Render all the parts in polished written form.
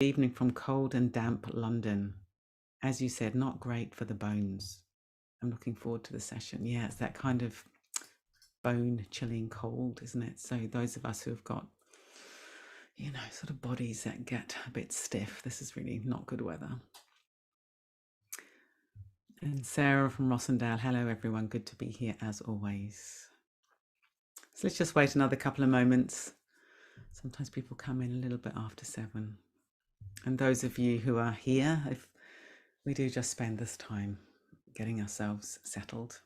Evening from cold and damp London. As you said, not great for the bones. I'm looking forward to the session. Yeah, it's that kind of bone chilling cold, isn't it? So those of us who have got, sort of bodies that get a bit stiff, this is really not good weather. And Sarah from Rossendale, hello everyone, good to be here as always. So let's just wait another couple of moments. Sometimes people come in a little bit after 7. And those of you who are here, if we do just spend this time getting ourselves settled,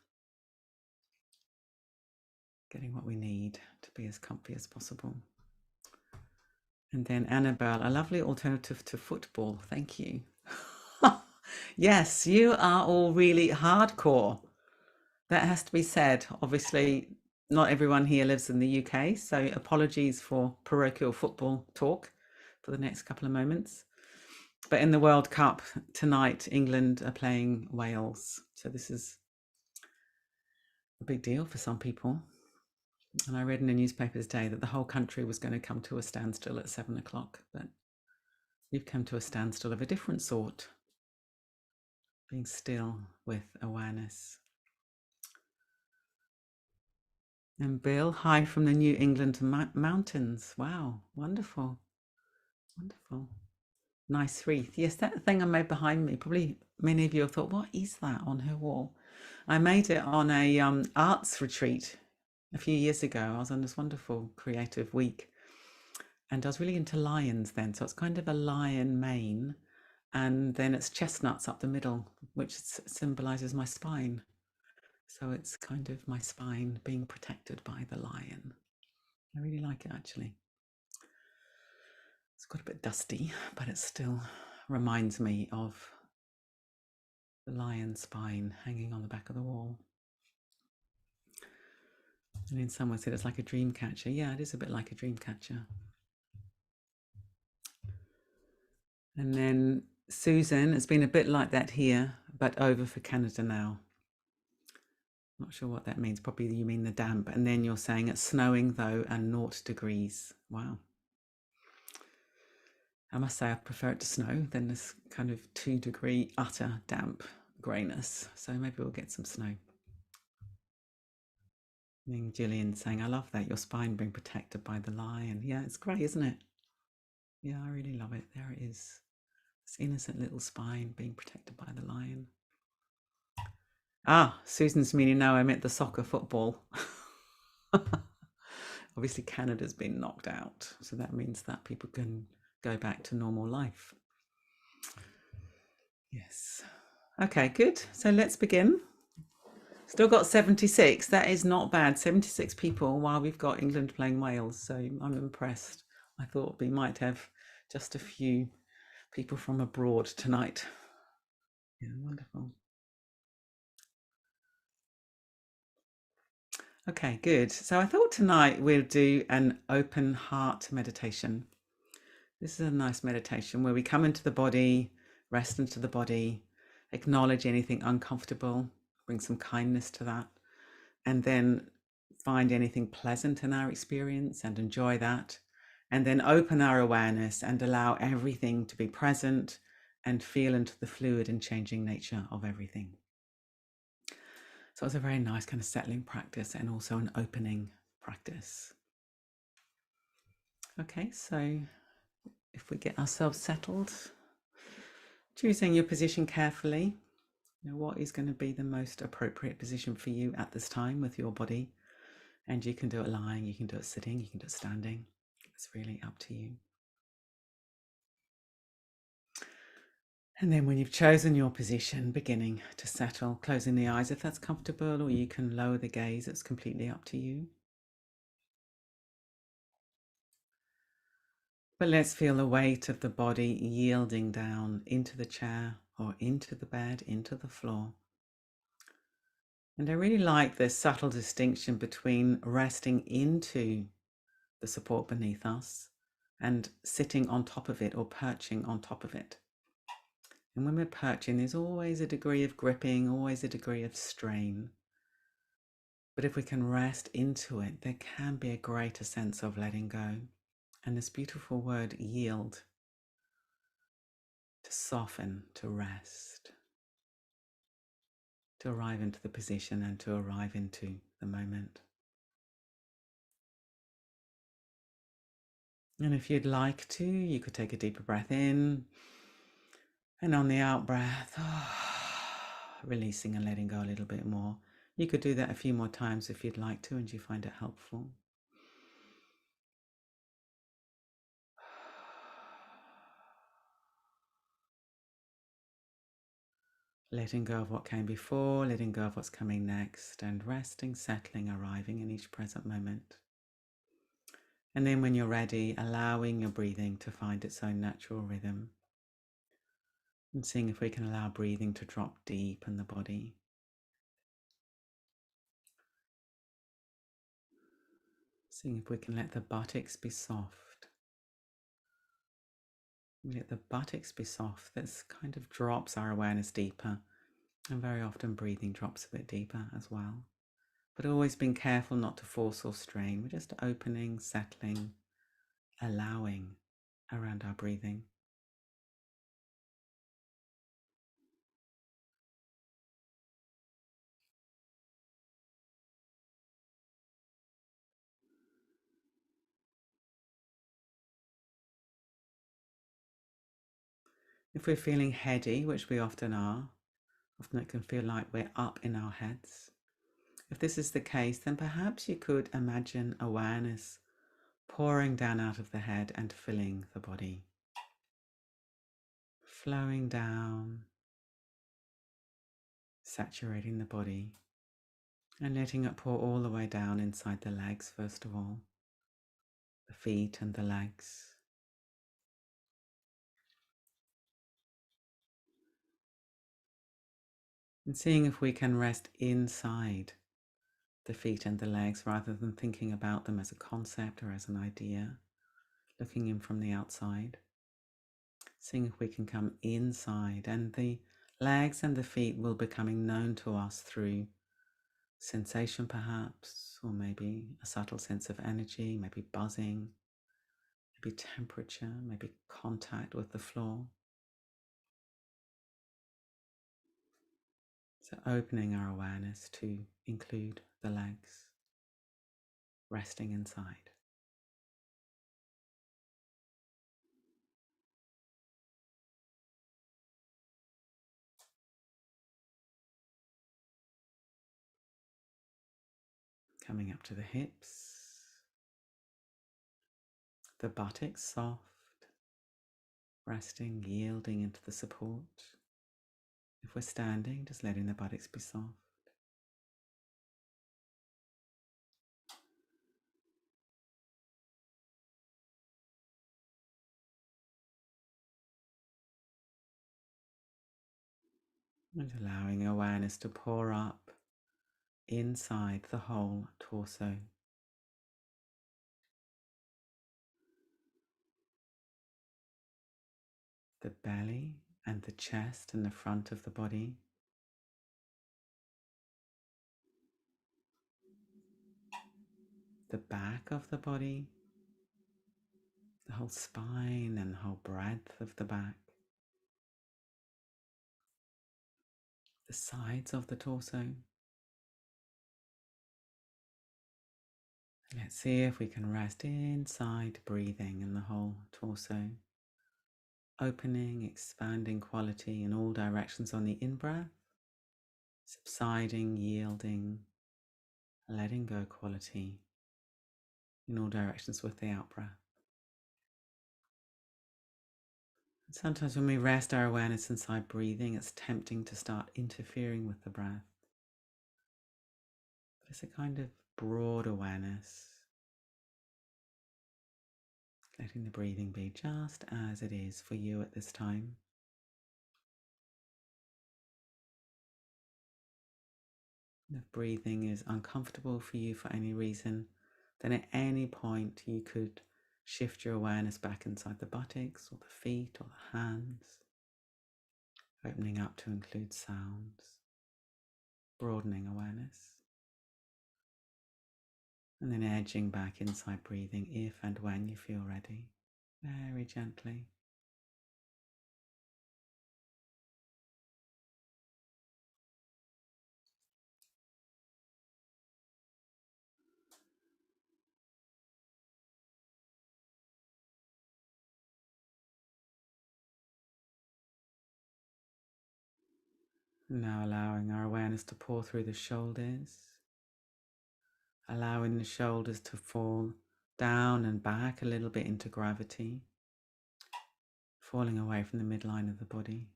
getting what we need to be as comfy as possible. And then Annabelle, a lovely alternative to football. Thank you. Yes, you are all really hardcore. That has to be said. Obviously, not everyone here lives in the UK, so apologies for parochial football talk for the next couple of moments. But in the World Cup tonight, England are playing Wales. So this is a big deal for some people. And I read in a newspaper today that the whole country was going to come to a standstill at 7 o'clock, but we've come to a standstill of a different sort, being still with awareness. And Bill, hi from the New England mountains. Wow, wonderful, wonderful. Nice wreath. Yes, that thing I made behind me, probably many of you have thought, what is that on her wall? I made it on a arts retreat a few years ago. I was on this wonderful creative week. And I was really into lions then. So it's kind of a lion mane. And then it's chestnuts up the middle, which symbolizes my spine. So it's kind of my spine being protected by the lion. I really like it, actually. It's got a bit dusty, but it still reminds me of the lion spine hanging on the back of the wall. And in some ways, it's like a dream catcher. Yeah, it is a bit like a dream catcher. And then Susan, it's been a bit like that here, but over for Canada now. Not sure what that means. Probably you mean the damp. And then you're saying it's snowing though and 0 degrees. Wow. I must say I prefer it to snow than this kind of 2-degree utter damp greyness. So maybe we'll get some snow. And Gillian saying, I love that, your spine being protected by the lion. Yeah, it's great, isn't it? Yeah, I really love it. There it is. This innocent little spine being protected by the lion. Ah, Susan's meaning no, I meant the soccer football. Obviously, Canada's been knocked out. So that means that people can go back to normal life. Yes. Okay, good. So let's begin. Still got 76. That is not bad. 76 people while we've got England playing Wales. So I'm impressed. I thought we might have just a few people from abroad tonight. Yeah, wonderful. Okay, good. So I thought tonight we'll do an open heart meditation. This is a nice meditation where we come into the body, rest into the body, acknowledge anything uncomfortable, bring some kindness to that, and then find anything pleasant in our experience and enjoy that, and then open our awareness and allow everything to be present and feel into the fluid and changing nature of everything. So it's a very nice kind of settling practice and also an opening practice. Okay, so if we get ourselves settled, choosing your position carefully, what is going to be the most appropriate position for you at this time with your body. And you can do it lying, you can do it sitting, you can do it standing. It's really up to you. And then when you've chosen your position, beginning to settle, closing the eyes if that's comfortable, or you can lower the gaze, it's completely up to you. But let's feel the weight of the body yielding down into the chair or into the bed, into the floor. And I really like this subtle distinction between resting into the support beneath us and sitting on top of it or perching on top of it. And when we're perching, there's always a degree of gripping, always a degree of strain. But if we can rest into it, there can be a greater sense of letting go. And this beautiful word, yield. soften, to rest, to arrive into the position and to arrive into the moment. And if you'd like to, you could take a deeper breath in, and on the out breath, releasing and letting go a little bit more. You could do that a few more times if you'd like to and you find it helpful. Letting go of what came before, letting go of what's coming next, and resting, settling, arriving in each present moment. And then when you're ready, allowing your breathing to find its own natural rhythm. And seeing if we can allow breathing to drop deep in the body. Seeing if we can let the buttocks be soft. Let the buttocks be soft. This kind of drops our awareness deeper. And very often breathing drops a bit deeper as well. But always being careful not to force or strain. We're just opening, settling, allowing around our breathing. If we're feeling heady, which we often are, often it can feel like we're up in our heads. If this is the case, then perhaps you could imagine awareness pouring down out of the head and filling the body. Flowing down, saturating the body, and letting it pour all the way down inside the legs, first of all, the feet and the legs. And seeing if we can rest inside the feet and the legs rather than thinking about them as a concept or as an idea, looking in from the outside. Seeing if we can come inside, and the legs and the feet will be becoming known to us through sensation perhaps, or maybe a subtle sense of energy, maybe buzzing, maybe temperature, maybe contact with the floor. So opening our awareness to include the legs, resting inside. Coming up to the hips, the buttocks soft, resting, yielding into the support. If we're standing, just letting the buttocks be soft. And allowing awareness to pour up inside the whole torso. The belly and the chest and the front of the body. The back of the body. The whole spine and the whole breadth of the back. The sides of the torso. Let's see if we can rest inside, breathing in the whole torso. Opening, expanding quality in all directions on the in-breath. Subsiding, yielding, letting go quality in all directions with the out-breath. Sometimes when we rest our awareness inside breathing, it's tempting to start interfering with the breath. But it's a kind of broad awareness, letting the breathing be just as it is for you at this time. If breathing is uncomfortable for you for any reason, then at any point you could shift your awareness back inside the buttocks or the feet or the hands, opening up to include sounds, broadening awareness, and then edging back inside breathing if and when you feel ready, very gently. Now allowing our awareness to pour through the shoulders, allowing the shoulders to fall down and back a little bit into gravity, falling away from the midline of the body.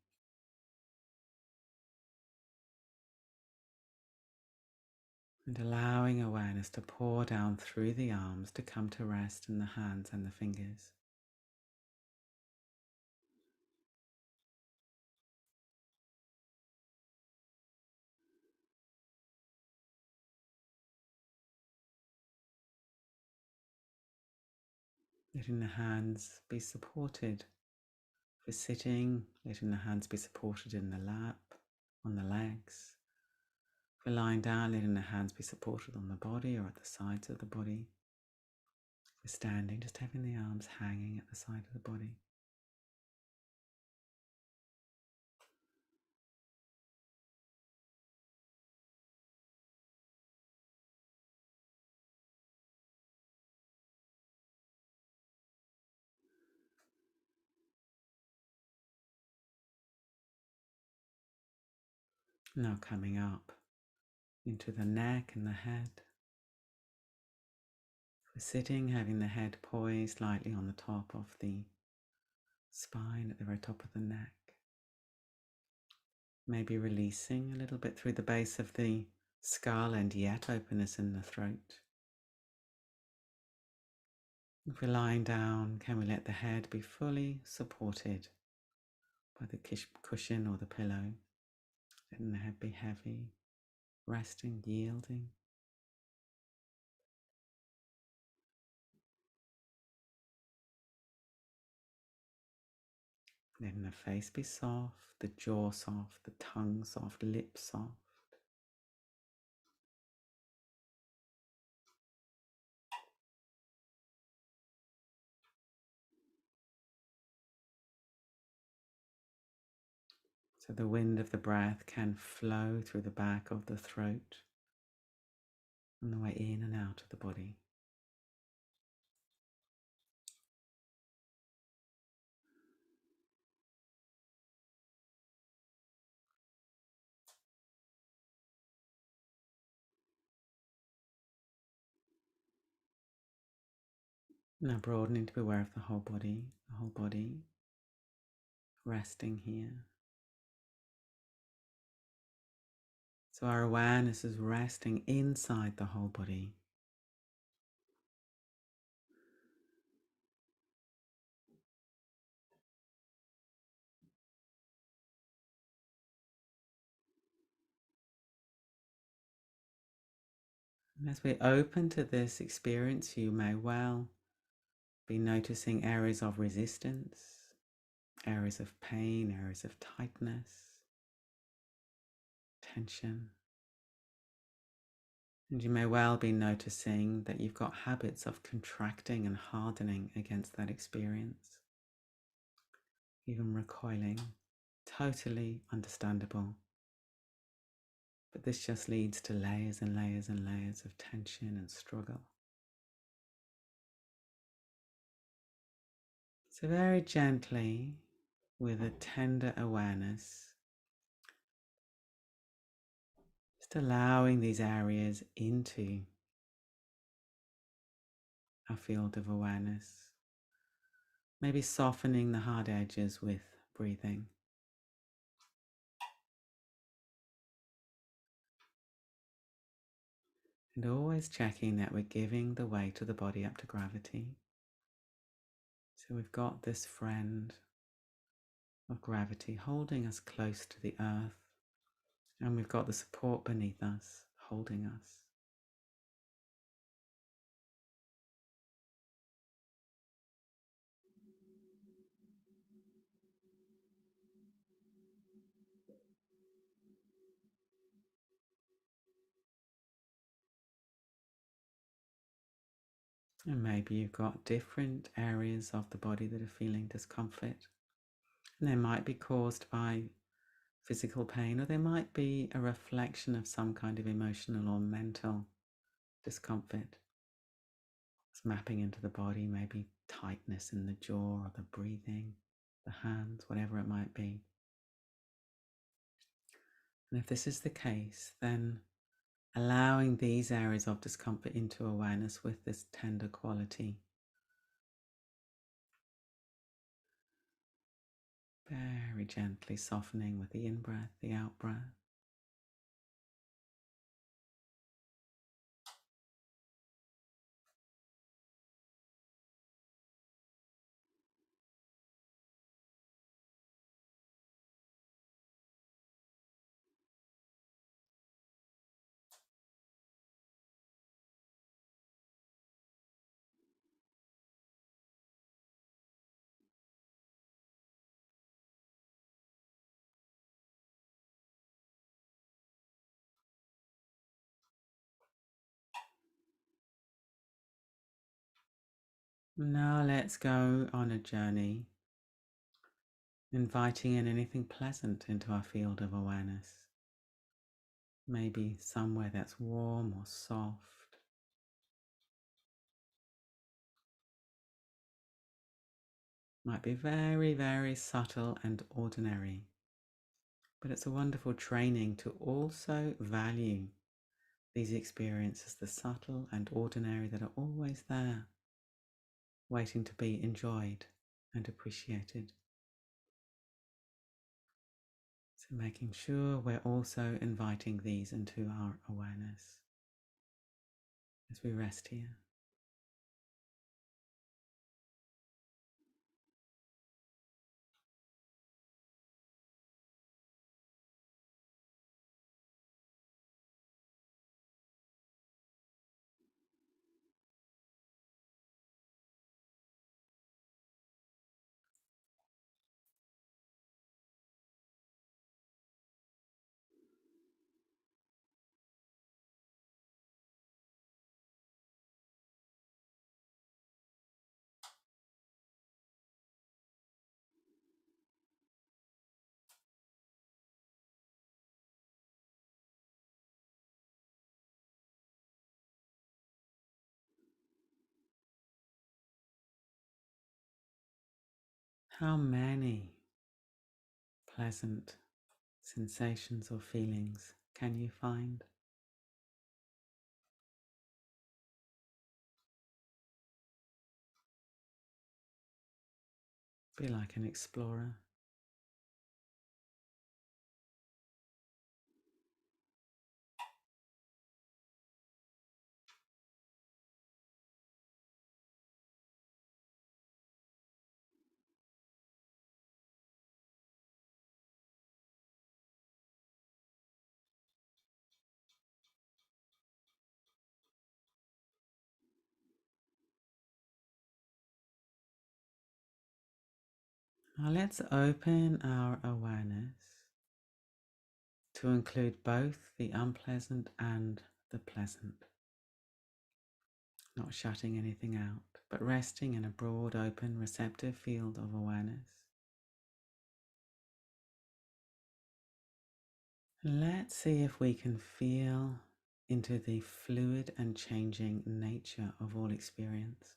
And allowing awareness to pour down through the arms to come to rest in the hands and the fingers. Letting the hands be supported for sitting, letting the hands be supported in the lap, on the legs. For lying down, letting the hands be supported on the body or at the sides of the body. For standing, just having the arms hanging at the side of the body. Now coming up into the neck and the head. For sitting, having the head poised lightly on the top of the spine at the very top of the neck. Maybe releasing a little bit through the base of the skull and yet openness in the throat. If we're lying down, can we let the head be fully supported by the cushion or the pillow? Letting the head be heavy, resting, yielding. Letting the face be soft, the jaw soft, the tongue soft, lips soft. So the wind of the breath can flow through the back of the throat on the way in and out of the body. Now broadening to be aware of the whole body resting here. So our awareness is resting inside the whole body. And as we open to this experience, you may well be noticing areas of resistance, areas of pain, areas of tightness, tension. And you may well be noticing that you've got habits of contracting and hardening against that experience, even recoiling. Totally understandable. But this just leads to layers and layers and layers of tension and struggle. So very gently, with a tender awareness, just allowing these areas into our field of awareness. Maybe softening the hard edges with breathing. And always checking that we're giving the weight of the body up to gravity. So we've got this friend of gravity holding us close to the earth. And we've got the support beneath us, holding us. And maybe you've got different areas of the body that are feeling discomfort. And they might be caused by physical pain, or they might be a reflection of some kind of emotional or mental discomfort. It's mapping into the body, maybe tightness in the jaw or the breathing, the hands, whatever it might be. And if this is the case, then allowing these areas of discomfort into awareness with this tender quality. Very gently softening with the in-breath, the out-breath. Now let's go on a journey, inviting in anything pleasant into our field of awareness. Maybe somewhere that's warm or soft. Might be very, very subtle and ordinary. But it's a wonderful training to also value these experiences, the subtle and ordinary that are always there, waiting to be enjoyed and appreciated. So making sure we're also inviting these into our awareness as we rest here. How many pleasant sensations or feelings can you find? Be like an explorer. Now let's open our awareness to include both the unpleasant and the pleasant. Not shutting anything out, but resting in a broad, open, receptive field of awareness. Let's see if we can feel into the fluid and changing nature of all experience.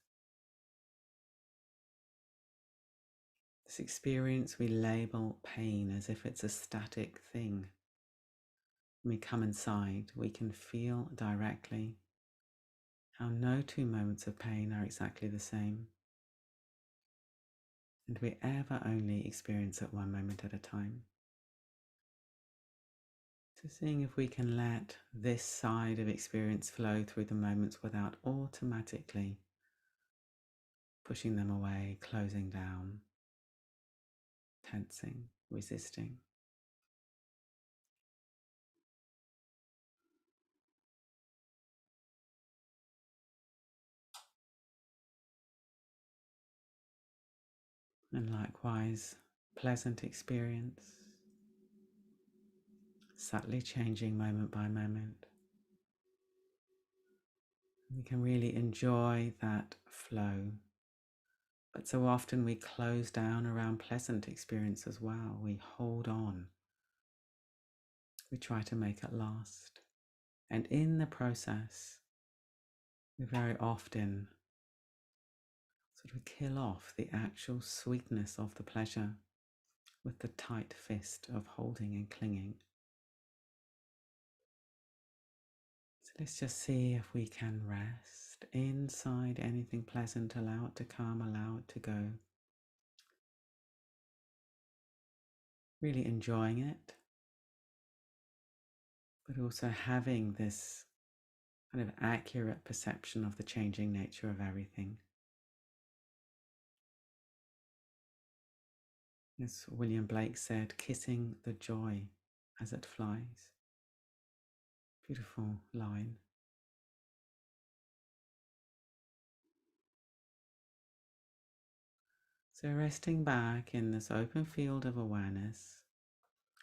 This experience we label pain as if it's a static thing. When we come inside, we can feel directly how no two moments of pain are exactly the same. And we ever only experience it one moment at a time. So seeing if we can let this side of experience flow through the moments without automatically pushing them away, closing down, tensing, resisting. And likewise, pleasant experience, subtly changing moment by moment. We can really enjoy that flow. But so often we close down around pleasant experience as well. We hold on. We try to make it last. And in the process, we very often sort of kill off the actual sweetness of the pleasure with the tight fist of holding and clinging. Let's just see if we can rest inside anything pleasant. Allow it to come, allow it to go. Really enjoying it, but also having this kind of accurate perception of the changing nature of everything. As William Blake said, kissing the joy as it flies. Beautiful line. So resting back in this open field of awareness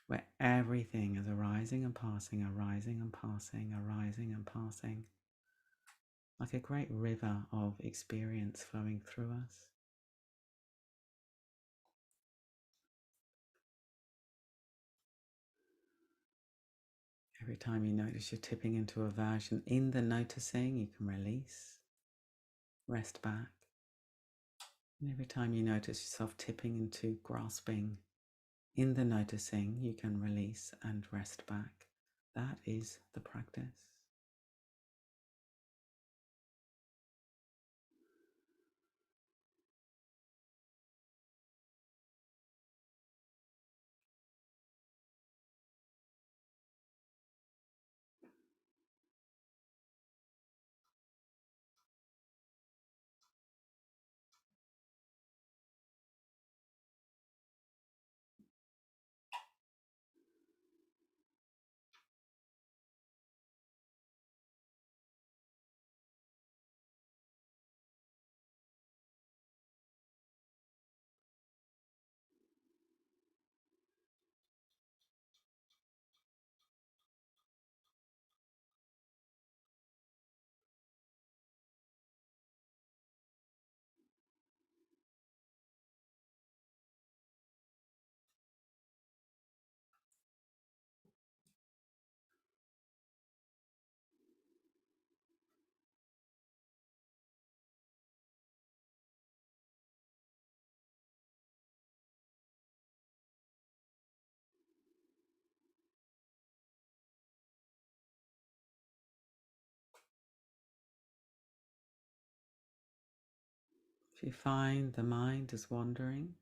where everything is arising and passing, arising and passing, arising and passing, like a great river of experience flowing through us. Every time you notice you're tipping into aversion, in the noticing, you can release, rest back. And every time you notice yourself tipping into grasping, in the noticing, you can release and rest back. That is the practice. If you find the mind is wandering,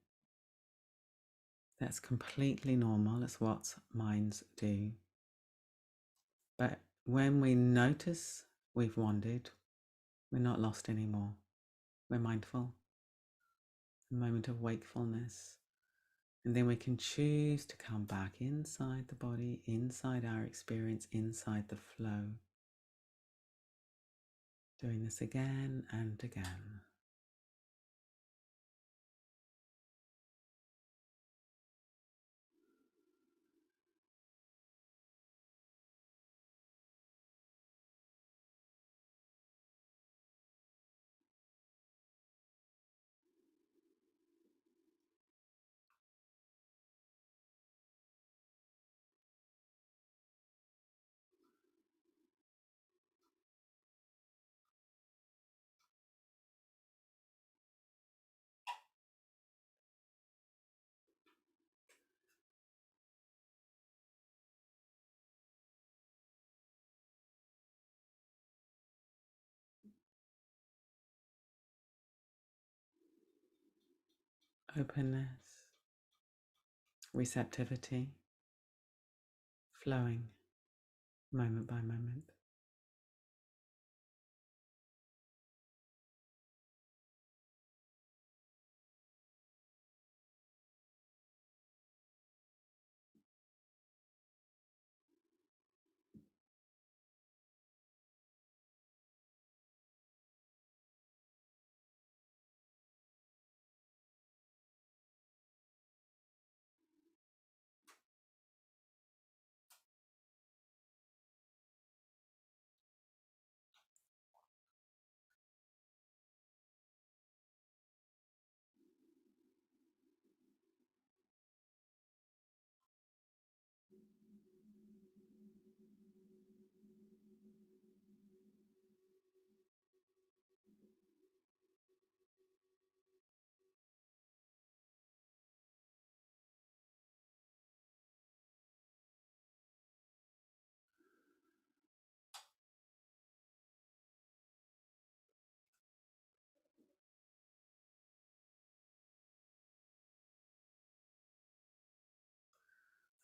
that's completely normal. It's what minds do. But when we notice we've wandered, we're not lost anymore. We're mindful, a moment of wakefulness. And then we can choose to come back inside the body, inside our experience, inside the flow. Doing this again and again. Openness, receptivity, flowing moment by moment.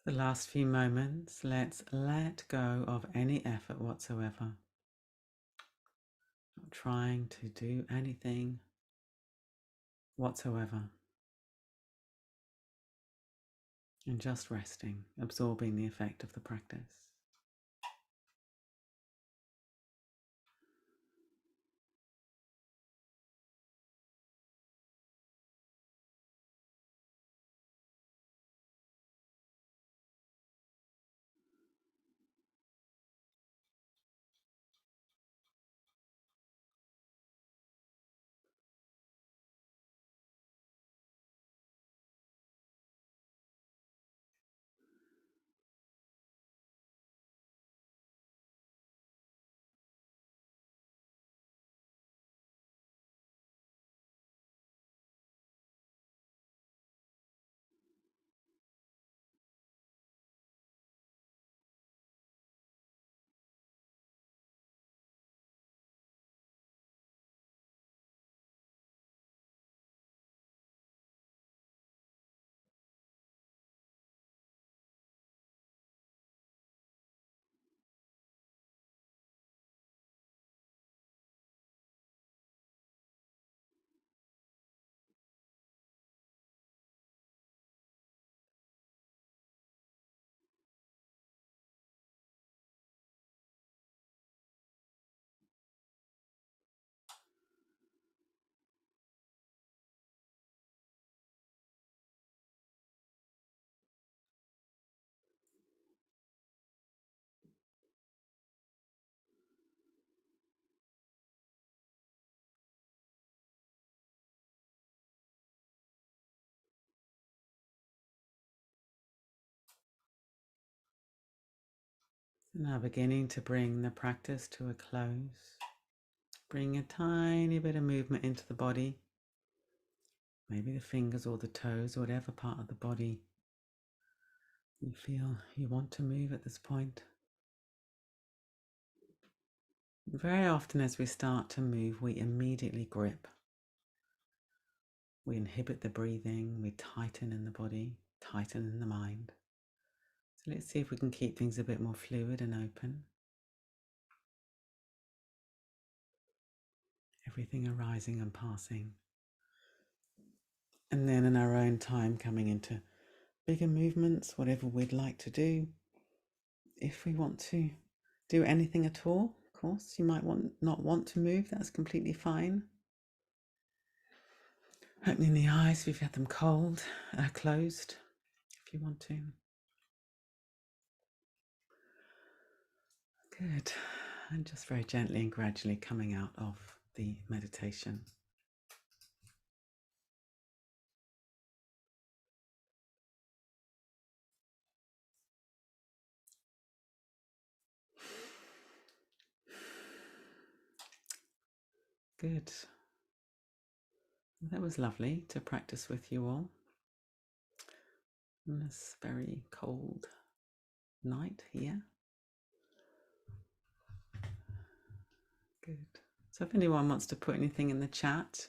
The last few moments, let's let go of any effort whatsoever. Not trying to do anything whatsoever. And just resting, absorbing the effect of the practice. Now beginning to bring the practice to a close. Bring a tiny bit of movement into the body. Maybe the fingers or the toes, or whatever part of the body you feel you want to move at this point. Very often as we start to move, we immediately grip. We inhibit the breathing, we tighten in the body, tighten in the mind. So let's see if we can keep things a bit more fluid and open. Everything arising and passing. And then in our own time coming into bigger movements, whatever we'd like to do. If we want to do anything at all, of course, you might not want to move, that's completely fine. Opening the eyes if you've had them closed, if you want to. Good. And just very gently and gradually coming out of the meditation. Good. That was lovely to practice with you all on this very cold night here. Good. So if anyone wants to put anything in the chat,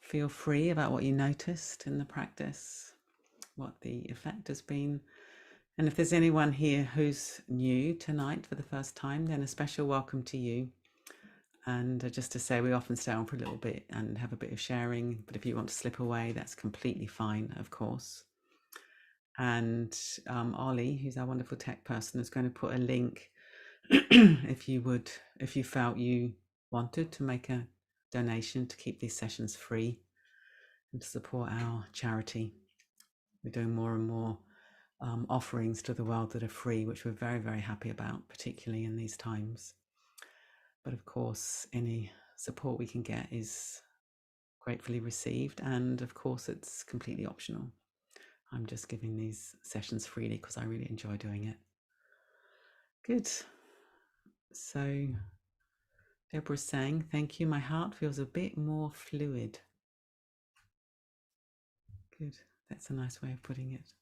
feel free about what you noticed in the practice, what the effect has been. And if there's anyone here who's new tonight for the first time, then a special welcome to you. And just to say, we often stay on for a little bit and have a bit of sharing, but if you want to slip away, that's completely fine, of course. And Ollie, who's our wonderful tech person, is going to put a link if you felt you wanted to make a donation to keep these sessions free and to support our charity. We're doing more and more offerings to the world that are free, which we're very, very happy about, particularly in these times. But of course, any support we can get is gratefully received, and of course it's completely optional. I'm just giving these sessions freely because I really enjoy doing it. Good. So Deborah's saying, thank you, my heart feels a bit more fluid. Good, that's a nice way of putting it.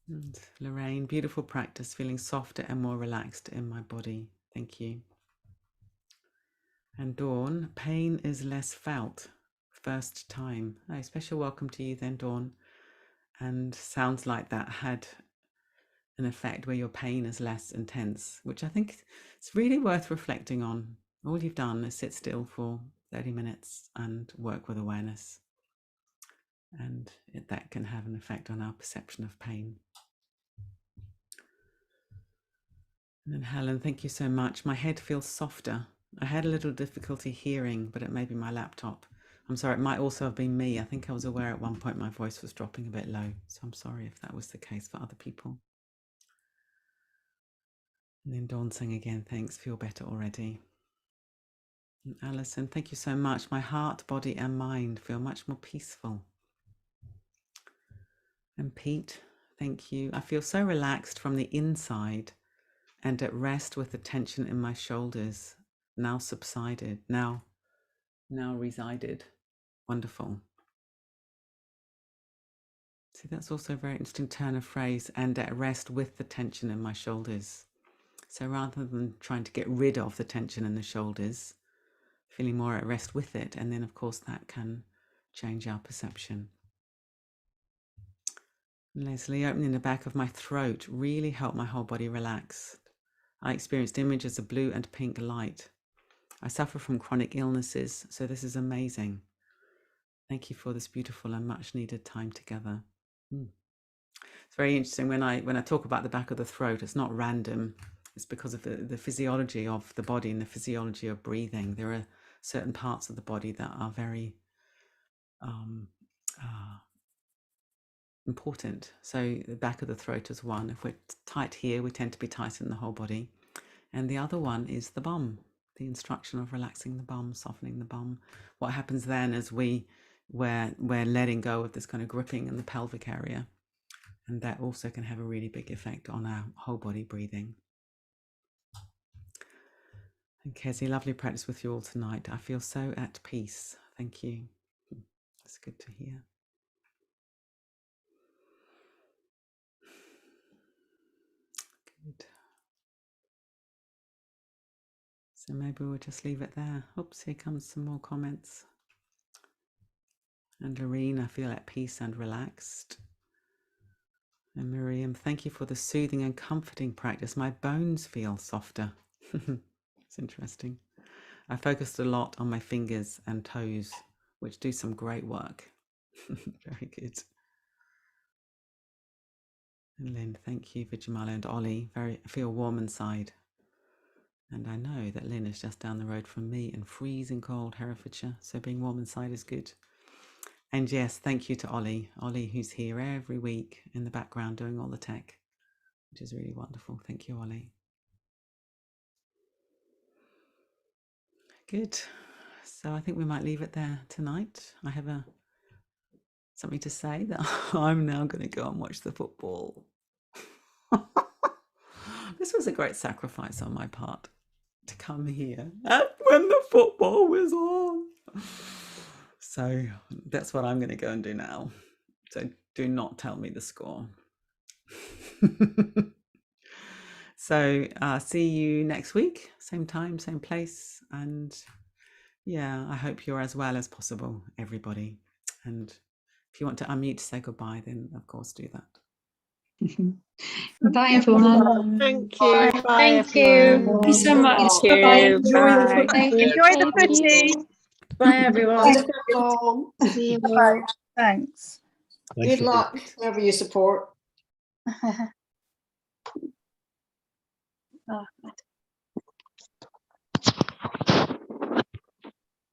And Lorraine, beautiful practice, feeling softer and more relaxed in my body. Thank you. And Dawn, pain is less felt. First time. Oh, special welcome to you then, Dawn. And sounds like that had an effect where your pain is less intense, which I think it's really worth reflecting on. All you've done is sit still for 30 minutes and work with awareness. And that can have an effect on our perception of pain. And then Helen, thank you so much. My head feels softer. I had a little difficulty hearing, but it may be my laptop. I'm sorry, it might also have been me. I think I was aware at one point my voice was dropping a bit low. So I'm sorry if that was the case for other people. And then Dawn saying again, thanks, feel better already. And Alison, thank you so much. My heart, body and mind feel much more peaceful. And Pete, thank you. I feel so relaxed from the inside and at rest with the tension in my shoulders, now subsided, now resided. Wonderful. See, that's also a very interesting turn of phrase, and at rest with the tension in my shoulders. So rather than trying to get rid of the tension in the shoulders, feeling more at rest with it, and then of course that can change our perception. Leslie, opening the back of my throat really helped my whole body relax. I experienced images of blue and pink light. I suffer from chronic illnesses, so this is amazing. Thank you for this beautiful and much needed time together. It's very interesting when I talk about the back of the throat, it's not random. It's because of the physiology of the body and the physiology of breathing. There are certain parts of the body that are very important. So the back of the throat is one. If we're tight here, we tend to be tight in the whole body. And the other one is the bum, the instruction of relaxing the bum, softening the bum. What happens then is we're letting go of this kind of gripping in the pelvic area. And that also can have a really big effect on our whole body breathing. And Kezzy, lovely practice with you all tonight. I feel so at peace. Thank you. That's good to hear. Good. So maybe we'll just leave it there. Oops, here comes some more comments. And Lorene, I feel at peace and relaxed. And Miriam, thank you for the soothing and comforting practice. My bones feel softer. It's interesting. I focused a lot on my fingers and toes, which do some great work. Very good. And Lynn, thank you for Jamala and Ollie. I feel warm inside. And I know that Lynn is just down the road from me in freezing cold Herefordshire, so being warm inside is good. And yes, thank you to Ollie, who's here every week in the background doing all the tech, which is really wonderful. Thank you, Ollie. Good. So I think we might leave it there tonight. I have something to say that I'm now going to go and watch the football. This was a great sacrifice on my part to come here when the football was on. So that's what I'm going to go and do now. So do not tell me the score. So see you next week, same time, same place. And yeah, I hope you're as well as possible, everybody. And if you want to unmute to say goodbye, then of course do that. Bye everyone. Thank you. Bye. Thank you. Thank you so much. Bye. Enjoy the footy. Bye everyone. See you. Thanks. Good luck, whoever you support. Oh.